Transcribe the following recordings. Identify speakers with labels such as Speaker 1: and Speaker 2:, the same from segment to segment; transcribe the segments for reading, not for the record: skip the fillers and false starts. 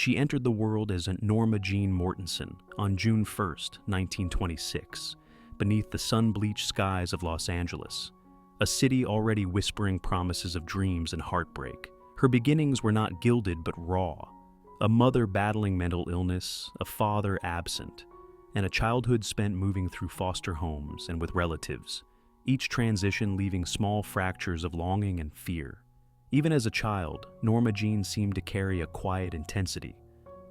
Speaker 1: She entered the world as Norma Jeane Mortenson on June 1st, 1926, beneath the sun-bleached skies of Los Angeles, a city already whispering promises of dreams and heartbreak. Her beginnings were not gilded but raw. A mother battling mental illness, a father absent, and a childhood spent moving through foster homes and with relatives, each transition leaving small fractures of longing and fear. Even as a child, Norma Jeane seemed to carry a quiet intensity,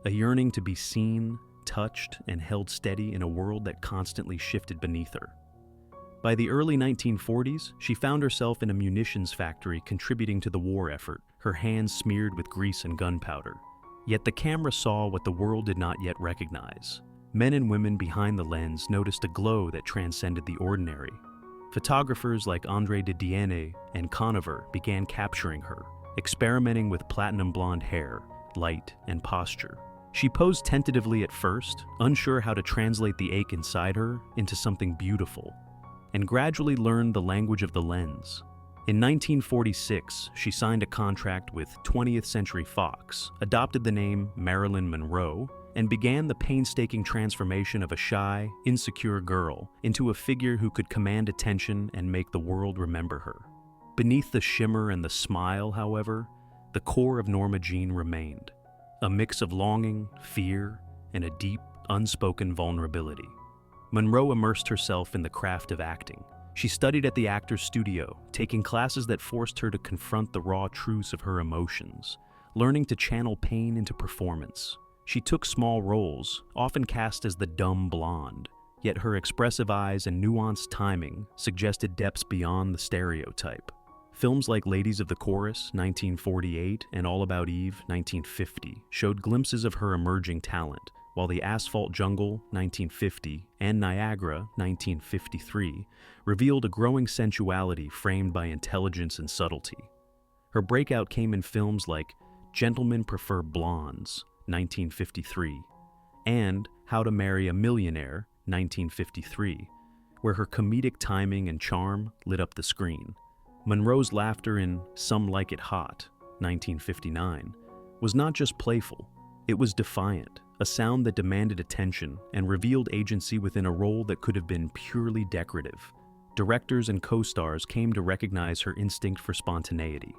Speaker 1: a yearning to be seen, touched, and held steady in a world that constantly shifted beneath her. By the early 1940s, she found herself in a munitions factory contributing to the war effort, her hands smeared with grease and gunpowder. Yet the camera saw what the world did not yet recognize. Men and women behind the lens noticed a glow that transcended the ordinary. Photographers like André de Dienne and Conover began capturing her, experimenting with platinum blonde hair, light, and posture. She posed tentatively at first, unsure how to translate the ache inside her into something beautiful, and gradually learned the language of the lens. In 1946, she signed a contract with 20th Century Fox, adopted the name Marilyn Monroe, and began the painstaking transformation of a shy, insecure girl into a figure who could command attention and make the world remember her. Beneath the shimmer and the smile, however, the core of Norma Jeane remained, a mix of longing, fear, and a deep, unspoken vulnerability. Monroe immersed herself in the craft of acting. She studied at the Actors Studio, taking classes that forced her to confront the raw truths of her emotions, learning to channel pain into performance. She took small roles, often cast as the dumb blonde, yet her expressive eyes and nuanced timing suggested depths beyond the stereotype. Films like Ladies of the Chorus, 1948, and All About Eve, 1950, showed glimpses of her emerging talent, while The Asphalt Jungle, 1950, and Niagara, 1953, revealed a growing sensuality framed by intelligence and subtlety. Her breakout came in films like Gentlemen Prefer Blondes, 1953, and How to Marry a Millionaire, 1953, where her comedic timing and charm lit up the screen. Monroe's laughter in Some Like It Hot, 1959, was not just playful, it was defiant, a sound that demanded attention and revealed agency within a role that could have been purely decorative. Directors and co-stars came to recognize her instinct for spontaneity.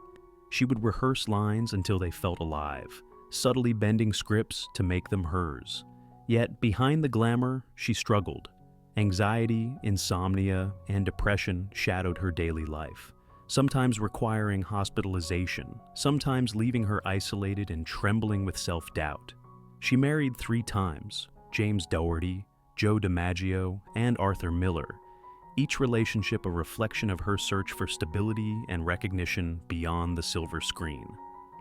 Speaker 1: She would rehearse lines until they felt alive, subtly bending scripts to make them hers. Yet, behind the glamour, she struggled. Anxiety, insomnia, and depression shadowed her daily life, sometimes requiring hospitalization, sometimes leaving her isolated and trembling with self-doubt. She married 3 times, James Dougherty, Joe DiMaggio, and Arthur Miller, each relationship a reflection of her search for stability and recognition beyond the silver screen.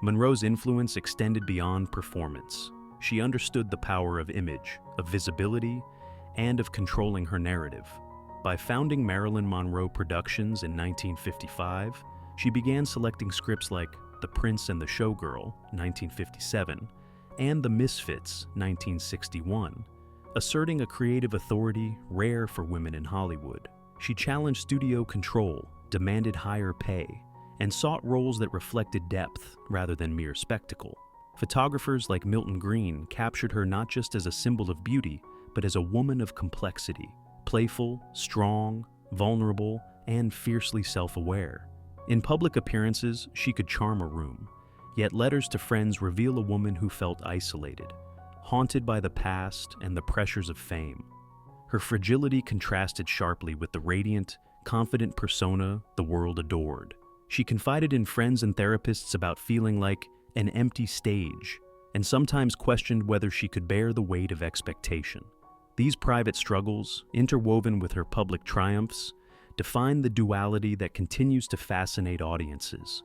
Speaker 1: Monroe's influence extended beyond performance. She understood the power of image, of visibility, and of controlling her narrative. By founding Marilyn Monroe Productions in 1955, she began selecting scripts like The Prince and the Showgirl, 1957, and The Misfits, 1961, asserting a creative authority rare for women in Hollywood. She challenged studio control, demanded higher pay, and sought roles that reflected depth rather than mere spectacle. Photographers like Milton Green captured her not just as a symbol of beauty, but as a woman of complexity, playful, strong, vulnerable, and fiercely self-aware. In public appearances, she could charm a room, yet letters to friends reveal a woman who felt isolated, haunted by the past and the pressures of fame. Her fragility contrasted sharply with the radiant, confident persona the world adored. She confided in friends and therapists about feeling like an empty stage, and sometimes questioned whether she could bear the weight of expectation. These private struggles, interwoven with her public triumphs, define the duality that continues to fascinate audiences.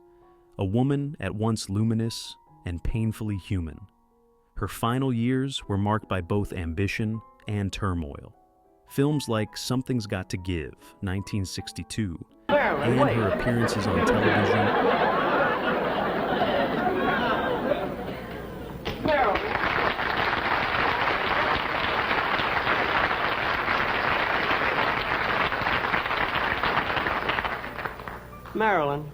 Speaker 1: A woman at once luminous and painfully human. Her final years were marked by both ambition and turmoil. Films like Something's Got to Give, 1962, and her appearances on television.
Speaker 2: Marilyn,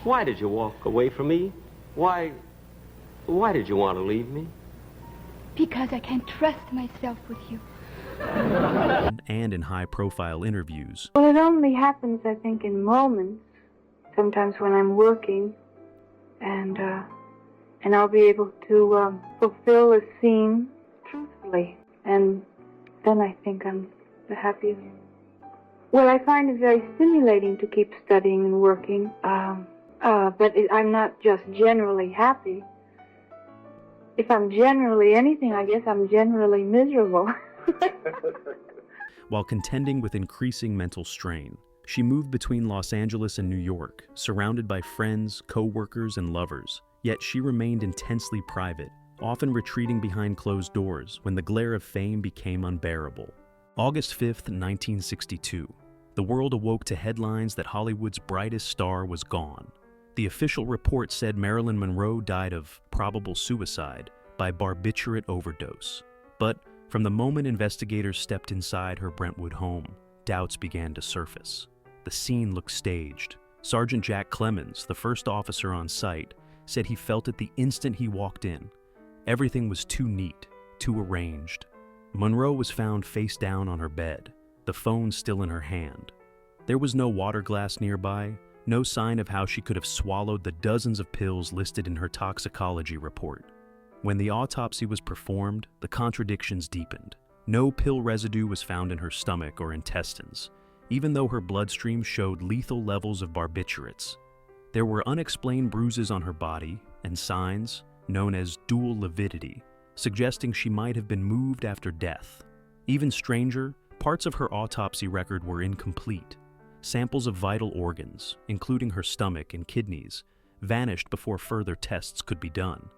Speaker 2: why did you walk away from me? Why Why did you want to leave me?
Speaker 3: Because I can't trust myself with you.
Speaker 1: And in high-profile interviews.
Speaker 4: Well, it only happens, I think, in moments. Sometimes when I'm working, and I'll be able to fulfill a scene truthfully, and then I think I'm the happiest. Well, I find it very stimulating to keep studying and working, but I'm not just generally happy. If I'm generally anything, I guess I'm generally miserable.
Speaker 1: While contending with increasing mental strain, she moved between Los Angeles and New York, surrounded by friends, co-workers, and lovers. Yet she remained intensely private, often retreating behind closed doors when the glare of fame became unbearable. August 5th, 1962. The world awoke to headlines that Hollywood's brightest star was gone. The official report said Marilyn Monroe died of probable suicide by barbiturate overdose. But from the moment investigators stepped inside her Brentwood home, doubts began to surface. The scene looked staged. Sergeant Jack Clemens, the first officer on site, said he felt it the instant he walked in. Everything was too neat, too arranged. Monroe was found face down on her bed, the phone still in her hand. There was no water glass nearby, no sign of how she could have swallowed the dozens of pills listed in her toxicology report. When the autopsy was performed, the contradictions deepened. No pill residue was found in her stomach or intestines, even though her bloodstream showed lethal levels of barbiturates. There were unexplained bruises on her body and signs, known as dual lividity, suggesting she might have been moved after death. Even stranger, parts of her autopsy record were incomplete. Samples of vital organs, including her stomach and kidneys, vanished before further tests could be done.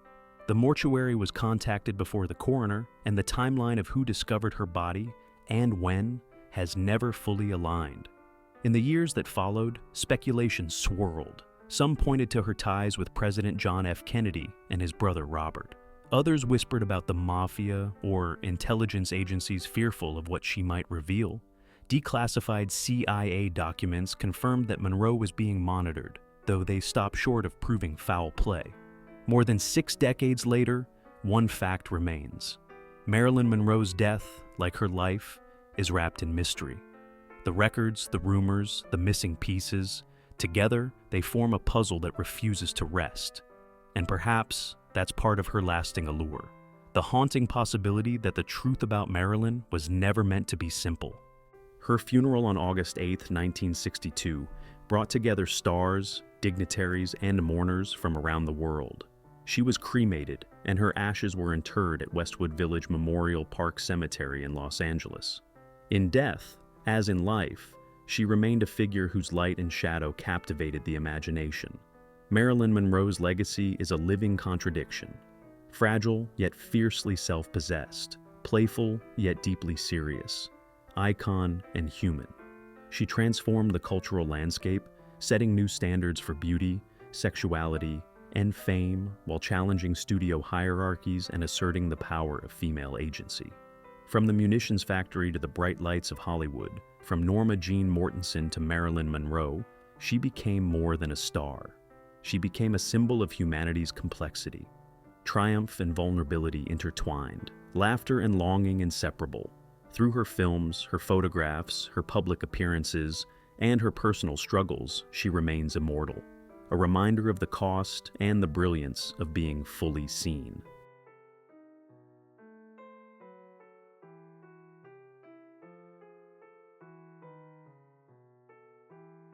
Speaker 1: The mortuary was contacted before the coroner, and the timeline of who discovered her body and when has never fully aligned. In the years that followed, speculation swirled. Some pointed to her ties with President John F. Kennedy and his brother Robert. Others whispered about the mafia or intelligence agencies fearful of what she might reveal. Declassified CIA documents confirmed that Monroe was being monitored, though they stopped short of proving foul play. More than 6 decades later, one fact remains. Marilyn Monroe's death, like her life, is wrapped in mystery. The records, the rumors, the missing pieces, together they form a puzzle that refuses to rest. And perhaps that's part of her lasting allure. The haunting possibility that the truth about Marilyn was never meant to be simple. Her funeral on August 8, 1962, brought together stars, dignitaries, and mourners from around the world. She was cremated, and her ashes were interred at Westwood Village Memorial Park Cemetery in Los Angeles. In death, as in life, she remained a figure whose light and shadow captivated the imagination. Marilyn Monroe's legacy is a living contradiction. Fragile, yet fiercely self-possessed. Playful, yet deeply serious. Icon and human. She transformed the cultural landscape, setting new standards for beauty, sexuality, and fame while challenging studio hierarchies and asserting the power of female agency. From the munitions factory to the bright lights of Hollywood, from Norma Jeane Mortenson to Marilyn Monroe, she became more than a star. She became a symbol of humanity's complexity. Triumph and vulnerability intertwined, laughter and longing inseparable. Through her films, her photographs, her public appearances, and her personal struggles, she remains immortal, a reminder of the cost and the brilliance of being fully seen.